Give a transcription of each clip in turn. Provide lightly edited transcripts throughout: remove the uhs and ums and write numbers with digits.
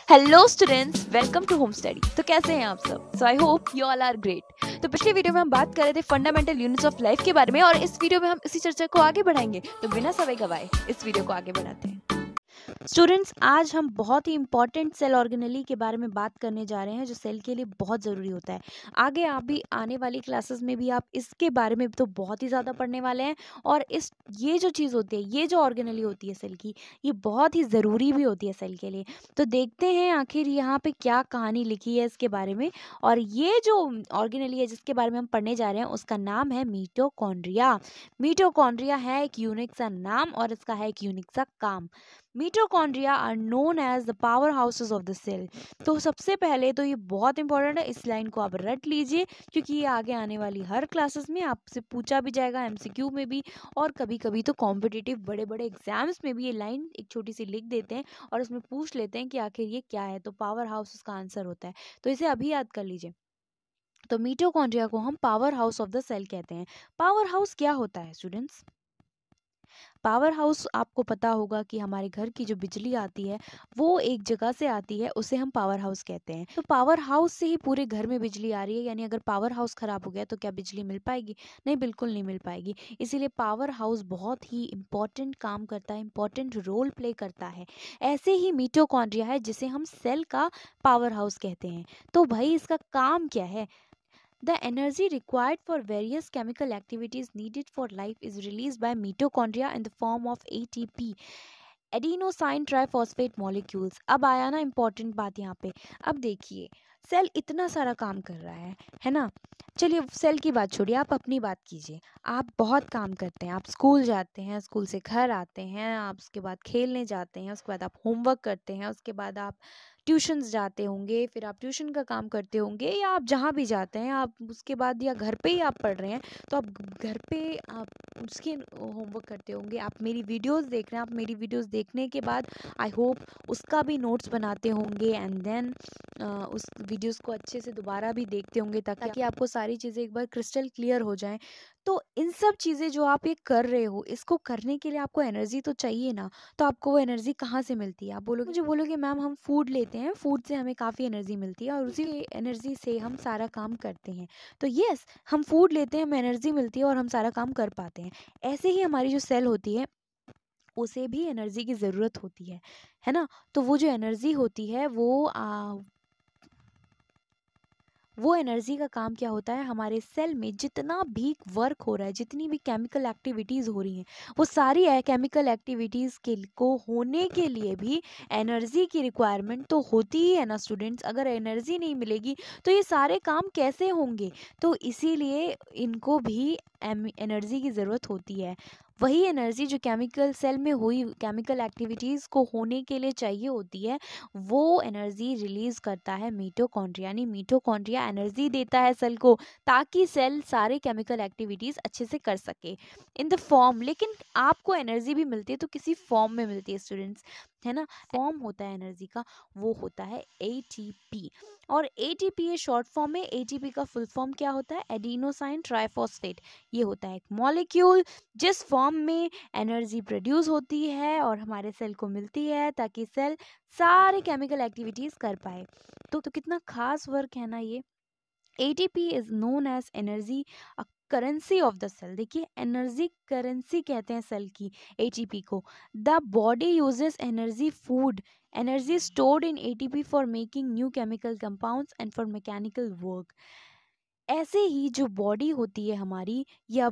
Hello students, welcome to home study. तो कैसे हैं आप सब? So I hope you all are great. तो पिछले वीडियो में हम बात कर रहे थे फंडामेंटल यूनिट्स ऑफ लाइफ के बारे में और इस वीडियो में हम इसी चर्चा को आगे बढ़ाएंगे। तो बिना समय गवाए इस वीडियो को आगे बढ़ाते हैं। स्टूडेंट्स, आज हम बहुत ही इंपॉर्टेंट सेल ऑर्गेनेली के बारे में बात करने जा रहे हैं जो सेल के लिए बहुत ज़रूरी होता है। आगे आप भी आने वाली क्लासेस में भी आप इसके बारे में तो बहुत ही ज़्यादा पढ़ने वाले हैं और ये जो चीज़ होती है, ये जो ऑर्गेनेली होती है सेल की, ये बहुत ही ज़रूरी भी होती है सेल के लिए। तो देखते हैं आखिर यहाँ पे क्या कहानी लिखी है इसके बारे में। और ये जो ऑर्गेनेली है जिसके बारे में हम पढ़ने जा रहे हैं उसका नाम है मीटोकॉन्ड्रिया। मीटोकॉन्ड्रिया है एक यूनिक सा नाम और इसका है एक यूनिक सा काम। Mitochondria are known as the power houses of the cell. तो सबसे पहले तो ये बहुत इंपॉर्टेंट है, इस लाइन को आप रट लीजिए क्योंकि ये आगे आने वाली हर क्लासेस में आपसे पूछा भी जाएगा, एमसीक्यू में भी, और कभी कभी तो कॉम्पिटिटिव बड़े बड़े एग्जाम्स में भी ये लाइन एक छोटी सी लिख देते हैं और उसमें पूछ लेते हैं कि आखिर ये क्या है। तो पावर हाउस उसका आंसर होता है, तो इसे अभी याद कर लीजिए। तो मिटोकॉन्ड्रिया को हम power house of the cell कहते हैं। पावर हाउस क्या होता है स्टूडेंट्स? पावर हाउस आपको पता होगा कि हमारे घर की जो बिजली आती है वो एक जगह से आती है, उसे हम पावर हाउस कहते हैं। तो पावर हाउस से ही पूरे घर में बिजली आ रही है, यानी अगर पावर हाउस खराब हो गया तो क्या बिजली मिल पाएगी? नहीं, बिल्कुल नहीं मिल पाएगी। इसीलिए पावर हाउस बहुत ही इंपॉर्टेंट काम करता है, इंपॉर्टेंट रोल प्ले करता है। ऐसे ही मिटोकॉन्ड्रिया है जिसे हम सेल का पावर हाउस कहते हैं। तो भाई इसका काम क्या है? The energy required for various chemical activities needed for life is released by mitochondria in the form of ATP, adenosine triphosphate molecules. अब आया ना इम्पोर्टेंट बात यहाँ पे। अब देखिए, सेल इतना सारा काम कर रहा है ना। चलिए सेल की बात छोड़िए, आप अपनी बात कीजिए। आप बहुत काम करते हैं, आप स्कूल जाते हैं, स्कूल से घर आते हैं, आप उसके बाद खेलने जाते हैं, उसके बाद आप होमवर्क करते हैं, उसके बाद आप ट्यूशन्स जाते होंगे, फिर आप ट्यूशन का काम करते होंगे, या आप जहाँ भी जाते हैं आप उसके बाद, या घर पे ही आप पढ़ रहे हैं तो आप घर पे आप उसके होमवर्क करते होंगे। आप मेरी वीडियोस देख रहे हैं, आप मेरी वीडियोस देखने के बाद आई होप उसका भी नोट्स बनाते होंगे एंड देन उस वीडियोस को अच्छे से दोबारा भी देखते होंगे ताकि आपको सारी चीज़ें एक बार क्रिस्टल क्लियर हो जाएं। तो इन सब चीज़ें जो आप ये कर रहे हो, इसको करने के लिए आपको एनर्जी तो चाहिए ना। तो आपको वो एनर्जी कहाँ से मिलती है? आप बोलोगे मैम हम फूड लेते हैं, फूड से हमें काफ़ी एनर्जी मिलती है और उसी एनर्जी से हम सारा काम करते हैं। तो यस, हम फूड लेते हैं, हमें एनर्जी मिलती है और हम सारा काम कर पाते हैं। ऐसे ही हमारी जो सेल होती है उसे भी एनर्जी की ज़रूरत होती है ना। तो वो जो एनर्जी होती है वो एनर्जी का काम क्या होता है? हमारे सेल में जितना भी वर्क हो रहा है, जितनी भी केमिकल एक्टिविटीज़ हो रही हैं, वो सारी केमिकल एक्टिविटीज़ के को होने के लिए भी एनर्जी की रिक्वायरमेंट तो होती ही है ना स्टूडेंट्स। अगर एनर्जी नहीं मिलेगी तो ये सारे काम कैसे होंगे? तो इसीलिए इनको भी एनर्जी की ज़रूरत होती है। वही एनर्जी जो केमिकल सेल में हुई केमिकल एक्टिविटीज़ को होने के लिए चाहिए होती है, वो एनर्जी रिलीज करता है मिटोकॉन्ड्रिया। यानी मिटोकॉन्ड्रिया एनर्जी देता है सेल को ताकि सेल सारे केमिकल एक्टिविटीज अच्छे से कर सके इन द फॉर्म। लेकिन आपको एनर्जी भी मिलती है तो किसी फॉर्म में मिलती है स्टूडेंट्स, है ना। फॉर्म होता है एनर्जी का, वो होता है एटीपी। और एटीपी ये शॉर्ट फॉर्म है। एटीपी का फुल फॉर्म क्या होता है? Adenosine triphosphate. ये होता है एक मॉलिक्यूल जिस फॉर्म में एनर्जी प्रोड्यूस होती है और हमारे सेल को मिलती है ताकि सेल सारे केमिकल एक्टिविटीज कर पाए। तो कितना खास वर्क है ना ये। ATP is known as energy currency of the cell. देखिए, एनर्जी करेंसी कहते हैं सेल की एटीपी को। The body uses energy food energy stored in ATP for making new chemical compounds and for mechanical work. ऐसे ही जो body होती है हमारी, या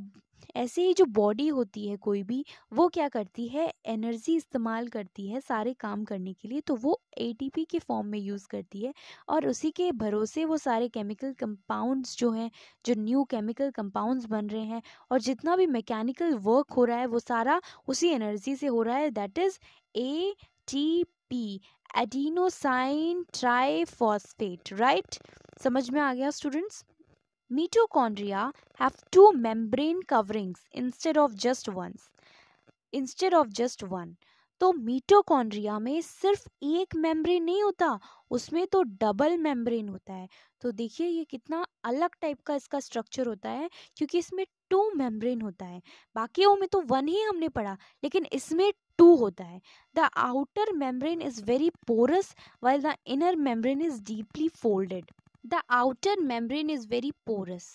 ऐसे ही जो बॉडी होती है कोई भी, वो क्या करती है? एनर्जी इस्तेमाल करती है सारे काम करने के लिए। तो वो एटीपी के फॉर्म में यूज़ करती है और उसी के भरोसे वो सारे केमिकल कंपाउंड्स जो हैं, जो न्यू केमिकल कंपाउंड्स बन रहे हैं और जितना भी मैकेनिकल वर्क हो रहा है वो सारा उसी एनर्जी से हो रहा है। That is ATP, adenosine triphosphate. Right, समझ में आ गया students? Mitochondria have two membrane coverings instead of just one. तो मिटोकॉन्ड्रिया में सिर्फ एक मेम्ब्रेन नहीं होता, उसमें तो डबल मेम्ब्रेन होता है। तो देखिए ये कितना अलग टाइप का इसका स्ट्रक्चर होता है क्योंकि इसमें 2 मेम्ब्रेन होता है। बाकियों में तो 1 ही हमने पढ़ा, लेकिन इसमें 2 होता है। The outer membrane is very porous while the inner membrane is deeply folded. The outer membrane is very porous.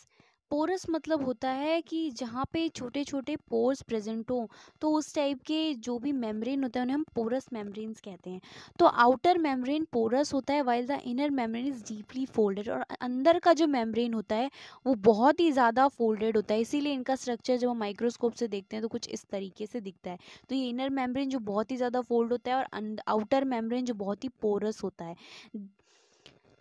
Porous मतलब होता है कि जहाँ पे छोटे छोटे पोर्स प्रेजेंट हो, तो उस टाइप के जो भी मेम्ब्रेन होता है उन्हें हम पोरस मेम्ब्रेन्स कहते हैं। तो आउटर मेम्ब्रेन पोरस होता है while the inner membrane is deeply folded, और अंदर का जो मेम्ब्रेन होता है वो बहुत ही ज़्यादा फोल्डेड होता है। इसीलिए इनका स्ट्रक्चर जब हम माइक्रोस्कोप से देखते हैं तो कुछ इस तरीके से दिखता है। तो ये इनर मेम्ब्रेन जो बहुत ही ज़्यादा फोल्ड होता है और आउटर मेम्ब्रेन जो बहुत ही पोरस होता है।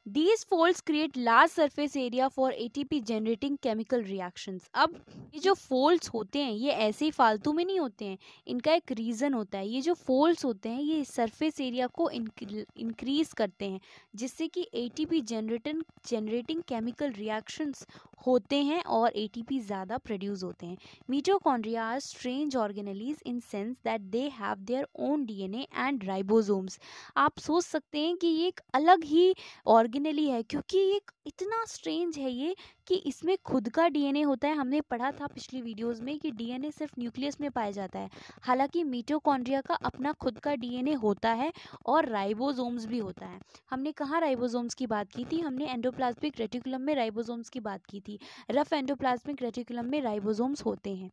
These folds create large surface area for ATP generating chemical reactions. अब ये जो folds होते हैं ये ऐसे ही फालतू में नहीं होते हैं, इनका एक रीज़न होता है। ये जो folds होते हैं ये surface area को increase करते हैं, जिससे कि ATP generating chemical reactions होते हैं और ATP ज़्यादा प्रोड्यूस होते हैं। Mitochondria are strange organelles in sense that they have their own DNA and ribosomes. आप सोच सकते हैं कि ये एक अलग ही ऑर्गेनली है, क्योंकि ये इतना स्ट्रेंज है ये कि इसमें खुद का डीएनए होता है। हमने पढ़ा था पिछली वीडियोस में कि डीएनए सिर्फ न्यूक्लियस में पाया जाता है, हालांकि मिटोकॉन्ड्रिया का अपना खुद का डीएनए होता है और राइबोसोम्स भी होता है। हमने कहाँ राइबोसोम्स की बात की थी? हमने एंडोप्लाज्मिक रेटिकुलम में राइबोसोम्स की बात की थी। रफ एंडोप्लाज्मिक रेटिकुलम में राइबोसोम्स होते हैं।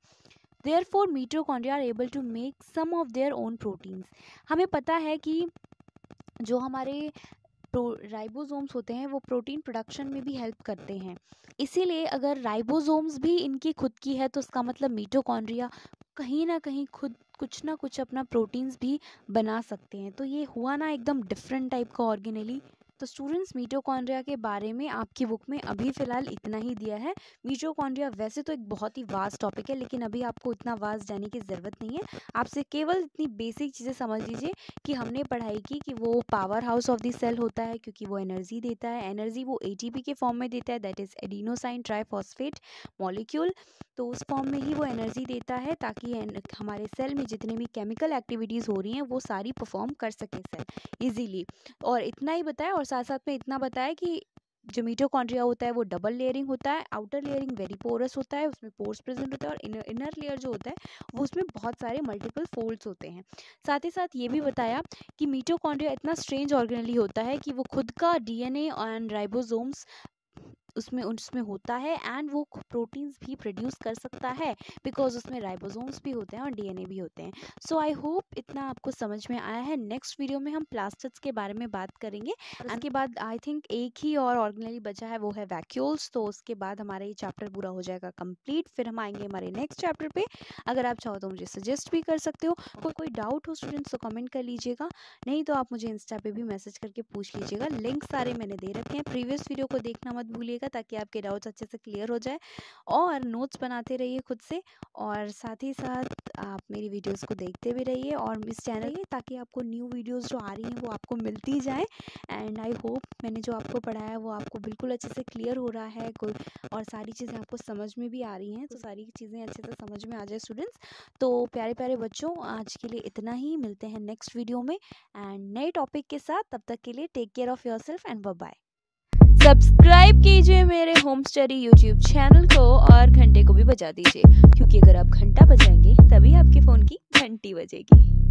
Therefore, mitochondria are able to make some of their own proteins. हमें पता है कि जो हमारे राइबोसोम्स होते हैं वो प्रोटीन प्रोडक्शन में भी हेल्प करते हैं। इसीलिए अगर राइबोसोम्स भी इनकी खुद की है तो इसका मतलब मिटोकॉन्ड्रिया कहीं ना कहीं खुद कुछ ना कुछ अपना प्रोटीन्स भी बना सकते हैं। तो ये हुआ ना एकदम डिफरेंट टाइप का ऑर्गेनेली। तो स्टूडेंट्स, मिटोकॉन्ड्रिया के बारे में आपकी बुक में अभी फ़िलहाल इतना ही दिया है। मिटोकॉन्ड्रिया वैसे तो एक बहुत ही वास्ट टॉपिक है, लेकिन अभी आपको इतना वास्ट जाने की ज़रूरत नहीं है। आपसे केवल इतनी बेसिक चीज़ें समझ लीजिए कि हमने पढ़ाई की कि वो power house of the cell होता है, क्योंकि वो एनर्जी देता है। एनर्जी वो ATP के फॉर्म में देता है, that is adenosine triphosphate molecule. तो उस फॉर्म में ही वो एनर्जी देता है ताकि हमारे सेल में जितनी भी केमिकल एक्टिविटीज़ हो रही हैं वो सारी परफॉर्म कर सके सेल ईजीली। और इतना ही बताया, और साथ साथ में इतना बताया कि जो मिटोकॉन्ड्रिया होता है वो डबल लेयरिंग होता है। आउटर लेयरिंग वेरी पोरस होता है, उसमें पोर्स प्रेजेंट होता है, और इनर लेयर जो होता है वो उसमें बहुत सारे मल्टीपल फोल्ड्स होते हैं। साथ ही साथ ये भी बताया कि मिटोकॉन्ड्रिया इतना स्ट्रेंज ऑर्गेनली होता है कि वो खुद का डीएनए एंड राइबोसोम्स उसमें होता है, एंड वो प्रोटीन्स भी प्रोड्यूस कर सकता है बिकॉज उसमें राइबोसोम्स भी होते हैं और डीएनए भी होते हैं। सो आई होप इतना आपको समझ में आया है। नेक्स्ट वीडियो में हम प्लास्टिड्स के बारे में बात करेंगे। उसके बाद आई थिंक एक ही और ऑर्गेनली बचा है, वो है वैक्यूल्स। तो उसके बाद हमारा ये चैप्टर पूरा हो जाएगा कंप्लीट। फिर हम आएंगे हमारे नेक्स्ट चैप्टर पे। अगर आप चाहो तो मुझे सजेस्ट भी कर सकते हो। कोई डाउट हो स्टूडेंट्स तो कमेंट कर लीजिएगा, नहीं तो आप मुझे इंस्टा पे भी मैसेज करके पूछ लीजिएगा। लिंक सारे मैंने दे रखे हैं। प्रीवियस वीडियो को देखना मत भूलिएगा ताकि आपके डाउट्स अच्छे से क्लियर हो जाए, और नोट्स बनाते रहिए खुद से, और साथ ही साथ आप मेरी वीडियोस को देखते भी रहिए और इस चैनल में, ताकि आपको न्यू वीडियोस जो आ रही हैं वो आपको मिलती जाए। एंड आई होप मैंने जो आपको पढ़ाया वो आपको बिल्कुल अच्छे से क्लियर हो रहा है, कोई और सारी चीज़ें आपको समझ में भी आ रही हैं, तो सारी चीज़ें अच्छे से समझ में आ जाए स्टूडेंट्स। तो प्यारे प्यारे बच्चों, आज के लिए इतना ही। मिलते हैं नेक्स्ट वीडियो में एंड नए टॉपिक के साथ। तब तक के लिए take care of yourself and bye bye. Subscribe कीजिए मेरे होम स्टडी यूट्यूब चैनल को और घंटे को भी बजा दीजिए, क्योंकि अगर आप घंटा बजाएंगे तभी आपके फ़ोन की घंटी बजेगी।